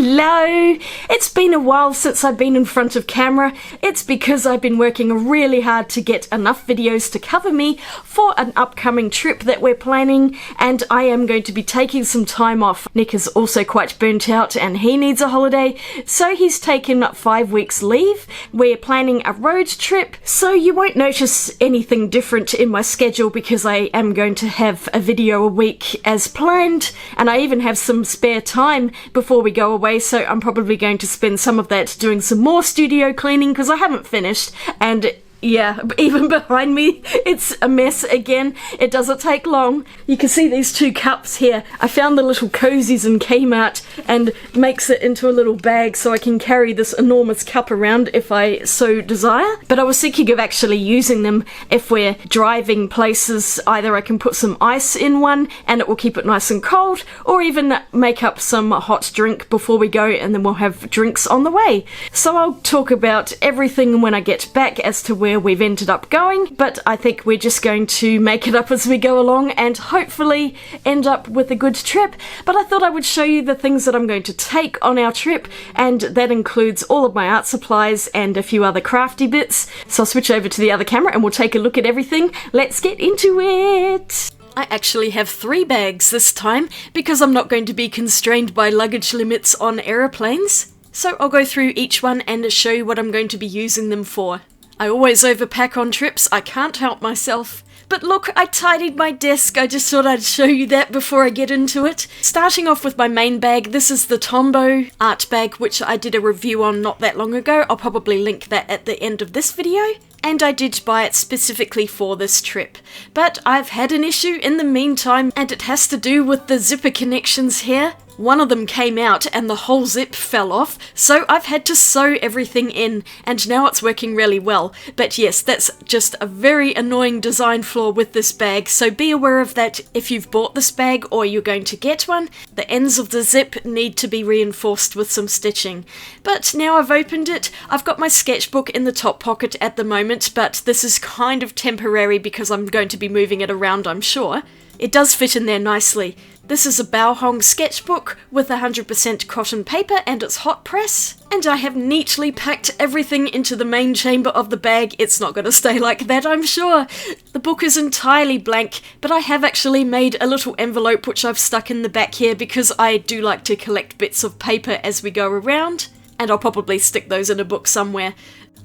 Hello! It's been a while since I've been in front of camera. It's because I've been working really hard to get enough videos to cover me for an upcoming trip that we're planning, and I am going to be taking some time off. Nick is also quite burnt out and he needs a holiday, so he's taken 5 weeks leave. We're planning a road trip, so you won't notice anything different in my schedule because I am going to have a video a week as planned, and I even have some spare time before we go away, so I'm probably going to spend some of that doing some more studio cleaning because I haven't finished, and yeah, even behind me, it's a mess again. It doesn't take long. You can see these 2 cups here. I found the little cozies in Kmart and makes it into a little bag so I can carry this enormous cup around if I so desire. But I was thinking of actually using them if we're driving places. Either I can put some ice in one and it will keep it nice and cold, or even make up some hot drink before we go and then we'll have drinks on the way. So I'll talk about everything when I get back as to where we've ended up going, but I think we're just going to make it up as we go along and hopefully end up with a good trip. But I thought I would show you the things that I'm going to take on our trip, and that includes all of my art supplies and a few other crafty bits. So I'll switch over to the other camera and we'll take a look at everything. Let's get into it! I actually have 3 bags this time because I'm not going to be constrained by luggage limits on aeroplanes. So I'll go through each one and show you what I'm going to be using them for. I always overpack on trips, I can't help myself. But look, I tidied my desk, I just thought I'd show you that before I get into it. Starting off with my main bag, this is the Tombow art bag, which I did a review on not that long ago. I'll probably link that at the end of this video. And I did buy it specifically for this trip. But I've had an issue in the meantime, and it has to do with the zipper connections here. One of them came out and the whole zip fell off, so I've had to sew everything in, and now it's working really well. But yes, that's just a very annoying design flaw with this bag, so be aware of that if you've bought this bag or you're going to get one. The ends of the zip need to be reinforced with some stitching. But now I've opened it, I've got my sketchbook in the top pocket at the moment, but this is kind of temporary because I'm going to be moving it around, I'm sure. It does fit in there nicely. This is a Baohong sketchbook with 100% cotton paper and it's hot press. And I have neatly packed everything into the main chamber of the bag. It's not going to stay like that, I'm sure. The book is entirely blank, but I have actually made a little envelope which I've stuck in the back here because I do like to collect bits of paper as we go around. And I'll probably stick those in a book somewhere.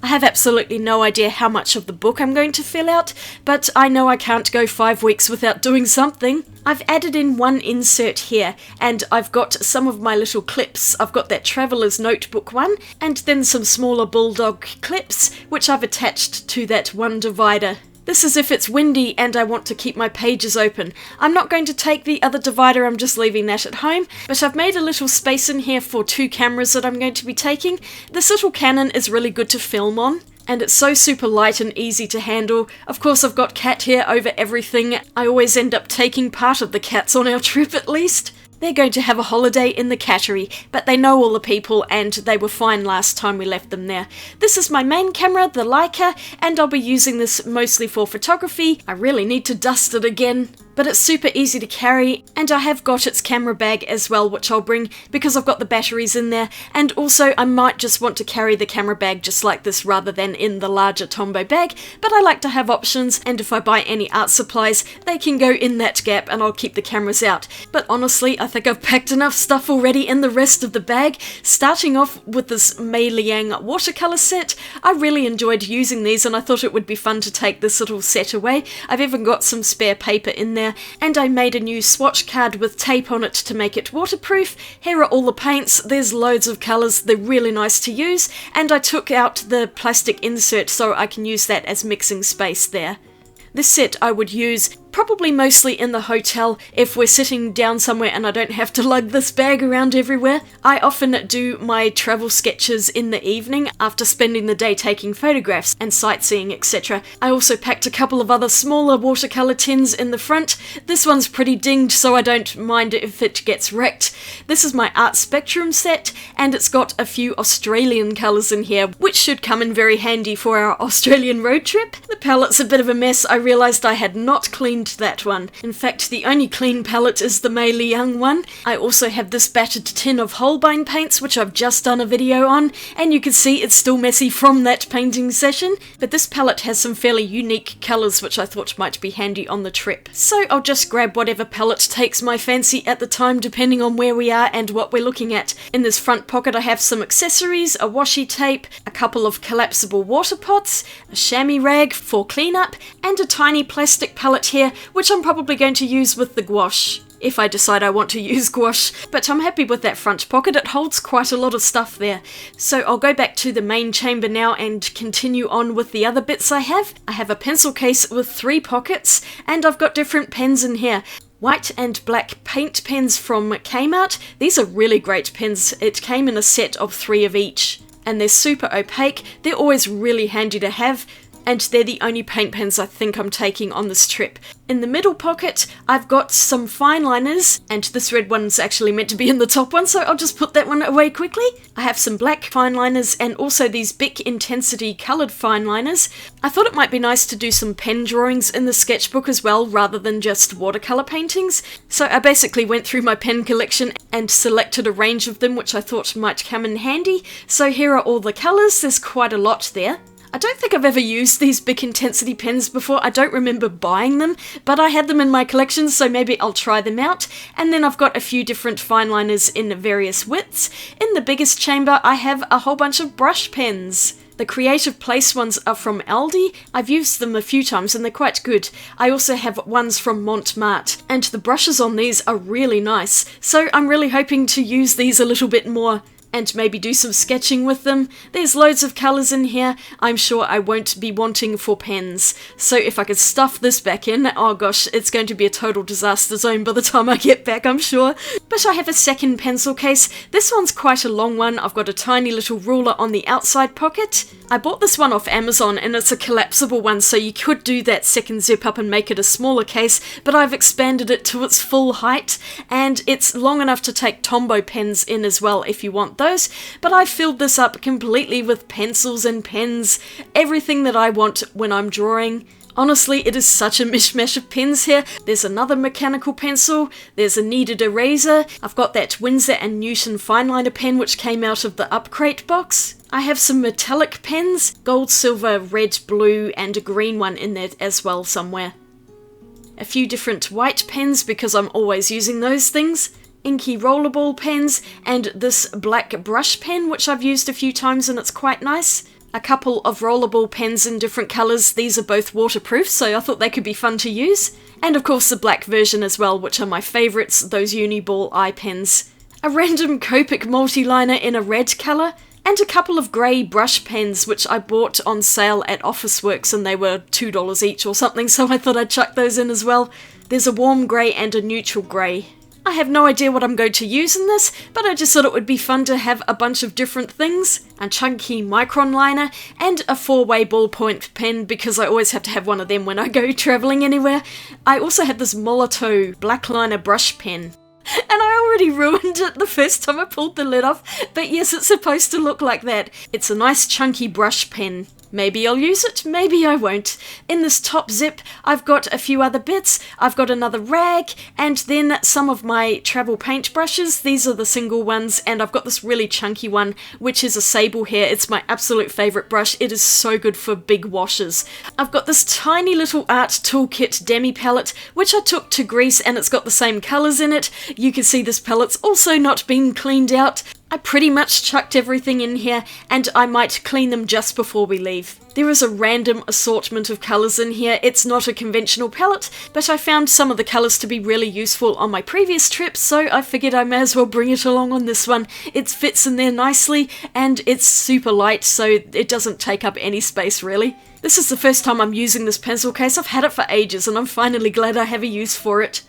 I have absolutely no idea how much of the book I'm going to fill out, but I know I can't go 5 weeks without doing something. I've added in one insert here, and I've got some of my little clips. I've got that Traveller's Notebook one, and then some smaller bulldog clips, which I've attached to that one divider. This is if it's windy and I want to keep my pages open. I'm not going to take the other divider, I'm just leaving that at home, but I've made a little space in here for 2 cameras that I'm going to be taking. This little Canon is really good to film on, and it's so super light and easy to handle. Of course, I've got cat hair over everything. I always end up taking part of the cats on our trip at least. They're going to have a holiday in the cattery, but they know all the people and they were fine last time we left them there. This is my main camera, the Leica, and I'll be using this mostly for photography. I really need to dust it again. But it's super easy to carry, and I have got its camera bag as well, which I'll bring because I've got the batteries in there, and also I might just want to carry the camera bag just like this rather than in the larger Tombow bag, but I like to have options, and if I buy any art supplies, they can go in that gap and I'll keep the cameras out. But honestly, I think I've packed enough stuff already in the rest of the bag. Starting off with this Mei Liang watercolor set, I really enjoyed using these and I thought it would be fun to take this little set away. I've even got some spare paper in there, and I made a new swatch card with tape on it to make it waterproof. Here are all the paints, there's loads of colours, they're really nice to use, and I took out the plastic insert so I can use that as mixing space there. This set I would use probably mostly in the hotel if we're sitting down somewhere and I don't have to lug this bag around everywhere. I often do my travel sketches in the evening after spending the day taking photographs and sightseeing, etc. I also packed a couple of other smaller watercolour tins in the front. This one's pretty dinged, so I don't mind if it gets wrecked. This is my Art Spectrum set, and it's got a few Australian colours in here, which should come in very handy for our Australian road trip. The palette's a bit of a mess. I realised I had not cleaned cleaned that one. In fact, the only clean palette is the Mei Liang one. I also have this battered tin of Holbein paints, which I've just done a video on, and you can see it's still messy from that painting session, but this palette has some fairly unique colours which I thought might be handy on the trip. So I'll just grab whatever palette takes my fancy at the time, depending on where we are and what we're looking at. In this front pocket I have some accessories, a washi tape, a couple of collapsible water pots, a chamois rag for cleanup, and a tiny plastic palette here, which I'm probably going to use with the gouache, if I decide I want to use gouache, but I'm happy with that front pocket. It holds quite a lot of stuff there. So I'll go back to the main chamber now and continue on with the other bits I have. I have a pencil case with 3 pockets, and I've got different pens in here. White and black paint pens from Kmart. These are really great pens. It came in a set of 3 of each, and they're super opaque. They're always really handy to have, and they're the only paint pens I think I'm taking on this trip. In the middle pocket, I've got some fine liners, and this red one's actually meant to be in the top one, so I'll just put that one away quickly. I have some black fine liners and also these Bic Intensity coloured fine liners. I thought it might be nice to do some pen drawings in the sketchbook as well, rather than just watercolour paintings. So I basically went through my pen collection and selected a range of them which I thought might come in handy. So here are all the colours. There's quite a lot there. I don't think I've ever used these Bic Intensity pens before. I don't remember buying them, but I had them in my collection, so maybe I'll try them out. And then I've got a few different fine liners in various widths. In the biggest chamber, I have a whole bunch of brush pens. The Creative Place ones are from Aldi. I've used them a few times and they're quite good. I also have ones from Montmartre, and the brushes on these are really nice, so I'm really hoping to use these a little bit more and maybe do some sketching with them. There's loads of colours in here. I'm sure I won't be wanting for pens. So if I could stuff this back in, oh gosh, it's going to be a total disaster zone by the time I get back, I'm sure. But I have a second pencil case. This one's quite a long one. I've got a tiny little ruler on the outside pocket. I bought this one off Amazon and it's a collapsible one, so you could do that second zip up and make it a smaller case, but I've expanded it to its full height, and it's long enough to take Tombow pens in as well if you want those. But I filled this up completely with pencils and pens, everything that I want when I'm drawing. Honestly, it is such a mishmash of pens here. There's another mechanical pencil, there's a kneaded eraser, I've got that Winsor & Newton fineliner pen which came out of the Upcrate box. I have some metallic pens, gold, silver, red, blue, and a green one in there as well somewhere. A few different white pens because I'm always using those things. Inky rollerball pens, and this black brush pen which I've used a few times and it's quite nice. A couple of rollerball pens in different colours. These are both waterproof, so I thought they could be fun to use. And of course the black version as well, which are my favourites, those Uniball eye pens. A random Copic multi-liner in a red colour, and a couple of grey brush pens which I bought on sale at Officeworks and they were $2 each or something, so I thought I'd chuck those in as well. There's a warm grey and a neutral grey. I have no idea what I'm going to use in this, but I just thought it would be fun to have a bunch of different things. A chunky micron liner and a 4-way ballpoint pen because I always have to have one of them when I go travelling anywhere. I also have this Molotow black liner brush pen. And I already ruined it the first time I pulled the lid off, but yes, it's supposed to look like that. It's a nice chunky brush pen. Maybe I'll use it, maybe I won't. In this top zip, I've got a few other bits. I've got another rag, and then some of my travel paint brushes. These are the single ones, and I've got this really chunky one, which is a sable hair. It's my absolute favourite brush. It is so good for big washes. I've got this tiny little art toolkit demi palette, which I took to Greece, and it's got the same colours in it. You can see this palette's also not been cleaned out. I pretty much chucked everything in here, and I might clean them just before we leave. There is a random assortment of colours in here. It's not a conventional palette, but I found some of the colours to be really useful on my previous trip, so I figured I may as well bring it along on this one. It fits in there nicely, and it's super light, so it doesn't take up any space really. This is the first time I'm using this pencil case. I've had it for ages, and I'm finally glad I have a use for it.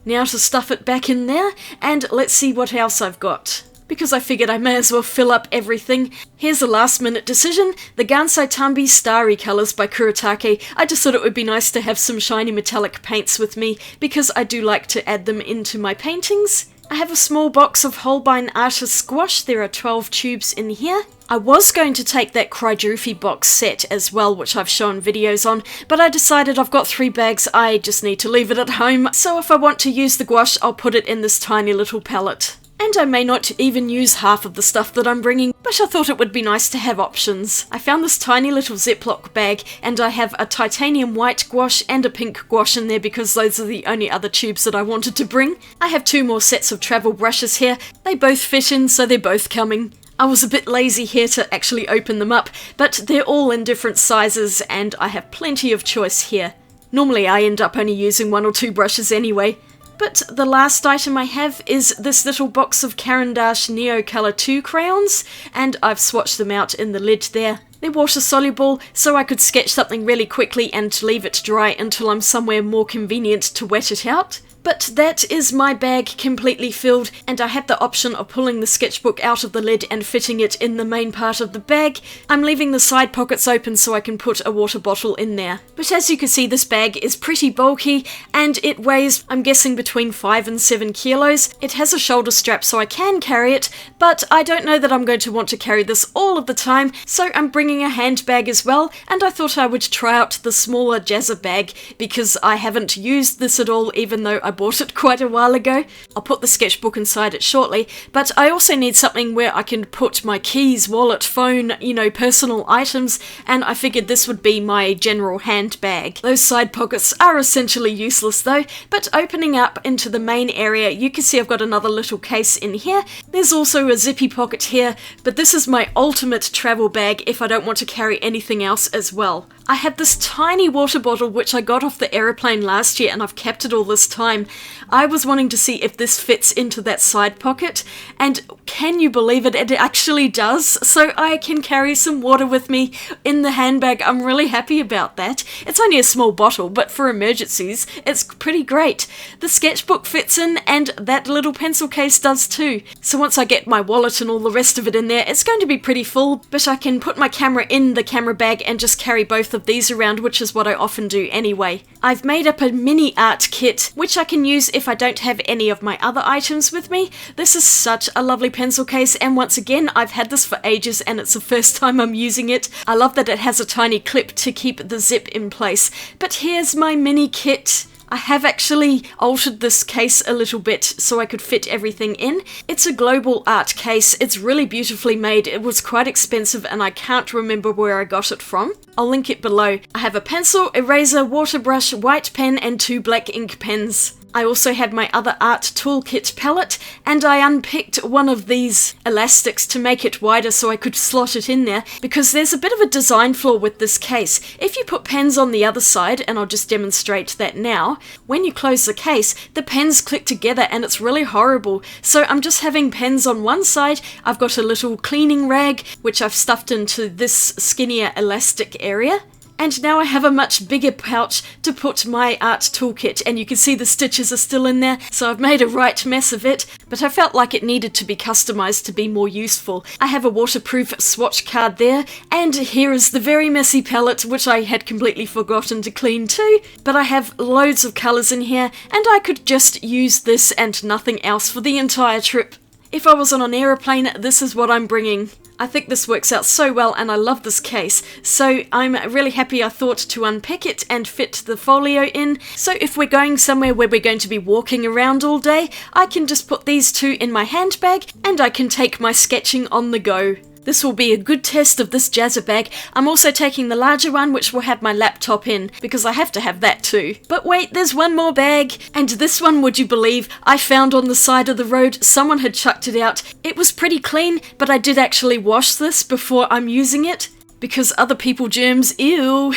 Now to stuff it back in there, and let's see what else I've got. Because I figured I may as well fill up everything. Here's a last minute decision, the Gansai Tambi Starry Colours by Kuretake. I just thought it would be nice to have some shiny metallic paints with me, because I do like to add them into my paintings. I have a small box of Holbein Artist Gouache. There are 12 tubes in here. I was going to take that Crydroofy box set as well, which I've shown videos on, but I decided I've got 3 bags, I just need to leave it at home, so if I want to use the gouache, I'll put it in this tiny little palette. And I may not even use half of the stuff that I'm bringing, but I thought it would be nice to have options. I found this tiny little Ziploc bag, and I have a titanium white gouache and a pink gouache in there because those are the only other tubes that I wanted to bring. I have 2 more sets of travel brushes here. They both fit in, so they're both coming. I was a bit lazy here to actually open them up, but they're all in different sizes, and I have plenty of choice here. Normally I end up only using 1 or 2 brushes anyway. But the last item I have is this little box of Caran d'Ache Neo Colour 2 crayons, and I've swatched them out in the lid there. They're water soluble, so I could sketch something really quickly and leave it dry until I'm somewhere more convenient to wet it out. But that is my bag completely filled, and I had the option of pulling the sketchbook out of the lid and fitting it in the main part of the bag. I'm leaving the side pockets open so I can put a water bottle in there. But as you can see, this bag is pretty bulky, and it weighs, I'm guessing, between 5 and 7 kilos. It has a shoulder strap so I can carry it, but I don't know that I'm going to want to carry this all of the time, so I'm bringing a handbag as well, and I thought I would try out the smaller Jazza bag because I haven't used this at all, even though I bought it quite a while ago. I'll put the sketchbook inside it shortly, but I also need something where I can put my keys, wallet, phone, personal items, and I figured this would be my general handbag. Those side pockets are essentially useless though, but opening up into the main area, you can see I've got another little case in here. There's also a zippy pocket here, but this is my ultimate travel bag if I don't want to carry anything else as well. I have this tiny water bottle which I got off the aeroplane last year, and I've kept it all this time. I was wanting to see if this fits into that side pocket, and can you believe it? It actually does, so I can carry some water with me in the handbag. I'm really happy about that. It's only a small bottle, but for emergencies, it's pretty great. The sketchbook fits in, and that little pencil case does too. So once I get my wallet and all the rest of it in there, it's going to be pretty full, but I can put my camera in the camera bag and just carry both of these around, which is what I often do anyway. I've made up a mini art kit, which I can use if I don't have any of my other items with me. This is such a lovely pencil case, and once again, I've had this for ages and it's the first time I'm using it. I love that it has a tiny clip to keep the zip in place. But here's my mini kit. I have actually altered this case a little bit so I could fit everything in. It's a global art case. It's really beautifully made. It was quite expensive and I can't remember where I got it from. I'll link it below. I have a pencil, eraser, water brush, white pen, and 2 black ink pens. I also had my other art toolkit palette, and I unpicked one of these elastics to make it wider so I could slot it in there, because there's a bit of a design flaw with this case. If you put pens on the other side, and I'll just demonstrate that now, when you close the case, the pens click together and it's really horrible. So I'm just having pens on one side. I've got a little cleaning rag, which I've stuffed into this skinnier elastic area. And now I have a much bigger pouch to put my art toolkit, and you can see the stitches are still in there, so I've made a right mess of it, but I felt like it needed to be customized to be more useful. I have a waterproof swatch card there, and here is the very messy palette, which I had completely forgotten to clean too, but I have loads of colors in here, and I could just use this and nothing else for the entire trip. If I was on an aeroplane, this is what I'm bringing. I think this works out so well, and I love this case, so I'm really happy I thought to unpick it and fit the folio in. So if we're going somewhere where we're going to be walking around all day, I can just put these 2 in my handbag and I can take my sketching on the go. This will be a good test of this Jazza bag. I'm also taking the larger one, which will have my laptop in, because I have to have that too. But wait, there's one more bag, and this one, would you believe, I found on the side of the road. Someone had chucked it out. It was pretty clean, but I did actually wash this before I'm using it, because other people germs, ew.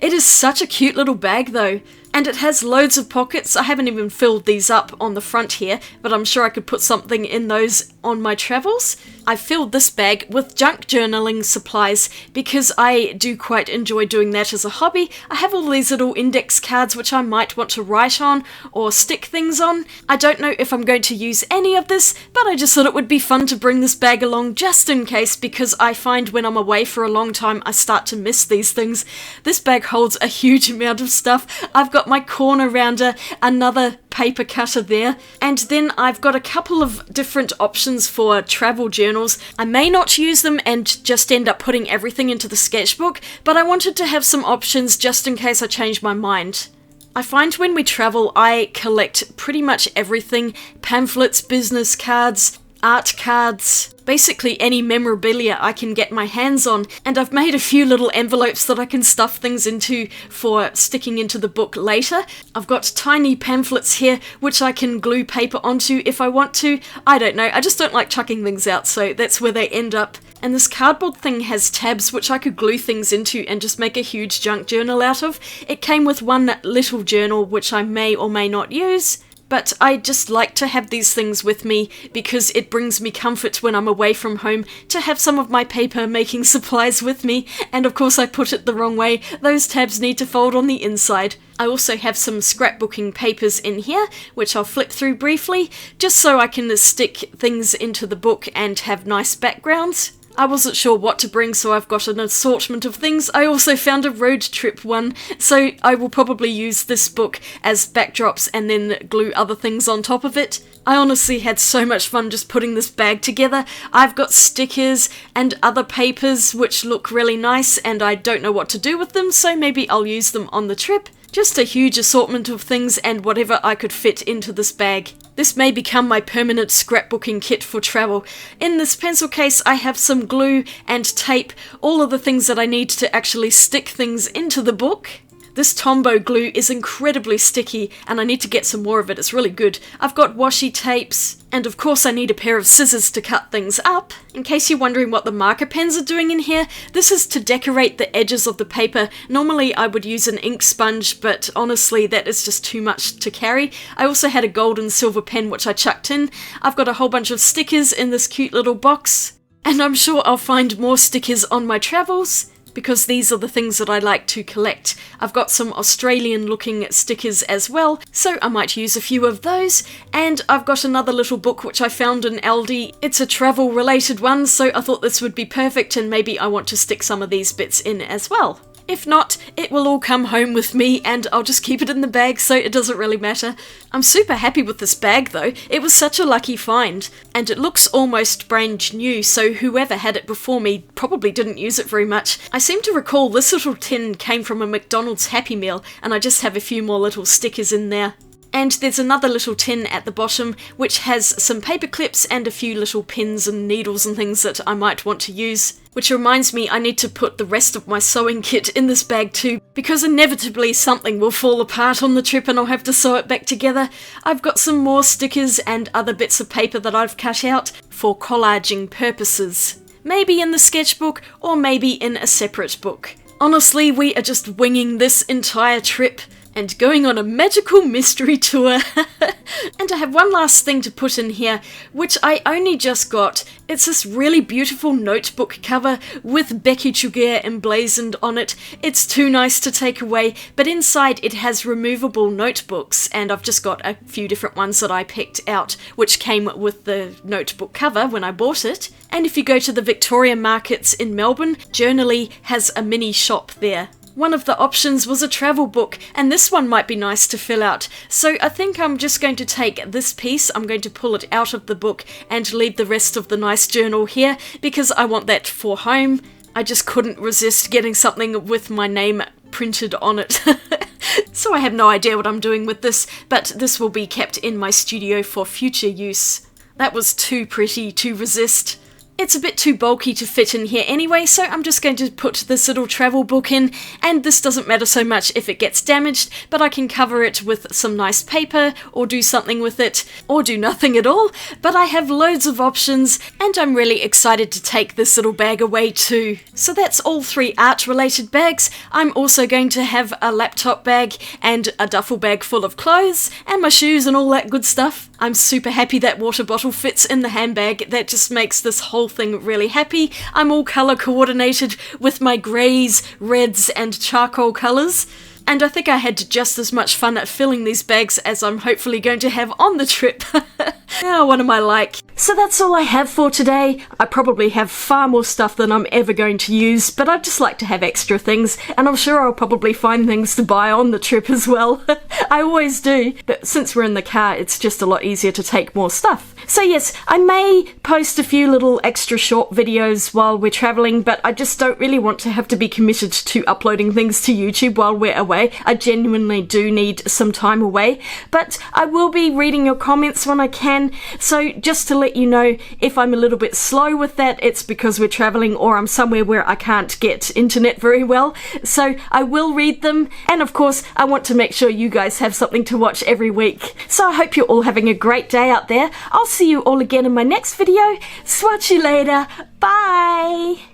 It is such a cute little bag though. And it has loads of pockets. I haven't even filled these up on the front here, but I'm sure I could put something in those on my travels. I filled this bag with junk journaling supplies because I do quite enjoy doing that as a hobby. I have all these little index cards which I might want to write on or stick things on. I don't know if I'm going to use any of this, but I just thought it would be fun to bring this bag along just in case, because I find when I'm away for a long time I start to miss these things. This bag holds a huge amount of stuff. I've got my corner rounder, another paper cutter there. And then I've got a couple of different options for travel journals. I may not use them and just end up putting everything into the sketchbook, but I wanted to have some options just in case I change my mind. I find when we travel, I collect pretty much everything: pamphlets, business cards, art cards, basically any memorabilia I can get my hands on, and I've made a few little envelopes that I can stuff things into for sticking into the book later. I've got tiny pamphlets here which I can glue paper onto if I want to. I don't know, I just don't like chucking things out, so that's where they end up. And this cardboard thing has tabs which I could glue things into and just make a huge junk journal out of. It came with one little journal which I may or may not use, but I just like to have these things with me because it brings me comfort when I'm away from home to have some of my paper making supplies with me. And of course I put it the wrong way. Those tabs need to fold on the inside. I also have some scrapbooking papers in here, which I'll flip through briefly, just so I can stick things into the book and have nice backgrounds. I wasn't sure what to bring, so I've got an assortment of things. I also found a road trip one, so I will probably use this book as backdrops and then glue other things on top of it. I honestly had so much fun just putting this bag together. I've got stickers and other papers which look really nice, and I don't know what to do with them, so maybe I'll use them on the trip. Just a huge assortment of things and whatever I could fit into this bag. This may become my permanent scrapbooking kit for travel. In this pencil case I have some glue and tape, all of the things that I need to actually stick things into the book. This Tombow glue is incredibly sticky and I need to get some more of it, it's really good. I've got washi tapes, and of course I need a pair of scissors to cut things up. In case you're wondering what the marker pens are doing in here, this is to decorate the edges of the paper. Normally I would use an ink sponge, but honestly that is just too much to carry. I also had a gold and silver pen which I chucked in. I've got a whole bunch of stickers in this cute little box, and I'm sure I'll find more stickers on my travels, because these are the things that I like to collect. I've got some Australian looking stickers as well, so I might use a few of those. And I've got another little book which I found in Aldi. It's a travel related one, so I thought this would be perfect, and maybe I want to stick some of these bits in as well. If not, it will all come home with me and I'll just keep it in the bag, so it doesn't really matter. I'm super happy with this bag though. It was such a lucky find, and it looks almost brand new, so whoever had it before me probably didn't use it very much. I seem to recall this little tin came from a McDonald's Happy Meal, and I just have a few more little stickers in there. And there's another little tin at the bottom which has some paper clips and a few little pins and needles and things that I might want to use. Which reminds me, I need to put the rest of my sewing kit in this bag too, because inevitably something will fall apart on the trip and I'll have to sew it back together. I've got some more stickers and other bits of paper that I've cut out for collaging purposes. Maybe in the sketchbook or maybe in a separate book. Honestly, we are just winging this entire trip and going on a magical mystery tour. And I have one last thing to put in here, which I only just got. It's this really beautiful notebook cover with Becky emblazoned on it. It's too nice to take away, but inside it has removable notebooks, and I've just got a few different ones that I picked out, which came with the notebook cover when I bought it. And if you go to the Victoria markets in Melbourne, Journaly has a mini shop there. One of the options was a travel book, and this one might be nice to fill out. So I think I'm just going to take this piece, I'm going to pull it out of the book and leave the rest of the nice journal here, because I want that for home. I just couldn't resist getting something with my name printed on it. So I have no idea what I'm doing with this, but this will be kept in my studio for future use. That was too pretty to resist. It's a bit too bulky to fit in here anyway, so I'm just going to put this little travel book in, and this doesn't matter so much if it gets damaged, but I can cover it with some nice paper, or do something with it, or do nothing at all. But I have loads of options, and I'm really excited to take this little bag away too. So that's all 3 art-related bags. I'm also going to have a laptop bag, and a duffel bag full of clothes, and my shoes and all that good stuff. I'm super happy that water bottle fits in the handbag. That just makes this whole thing really happy. I'm all colour coordinated with my greys, reds and charcoal colours. And I think I had just as much fun at filling these bags as I'm hopefully going to have on the trip. Oh, what am I like? So that's all I have for today. I probably have far more stuff than I'm ever going to use, but I'd just like to have extra things, and I'm sure I'll probably find things to buy on the trip as well. I always do, but since we're in the car, it's just a lot easier to take more stuff. So yes, I may post a few little extra short videos while we're traveling, but I just don't really want to have to be committed to uploading things to YouTube while we're away. I genuinely do need some time away, but I will be reading your comments when I can, so just to let you know, if I'm a little bit slow with that, it's because we're traveling or I'm somewhere where I can't get internet very well. So I will read them, and of course I want to make sure you guys have something to watch every week. So I hope you're all having a great day out there. I'll see you all again in my next video. Swatch you later. Bye!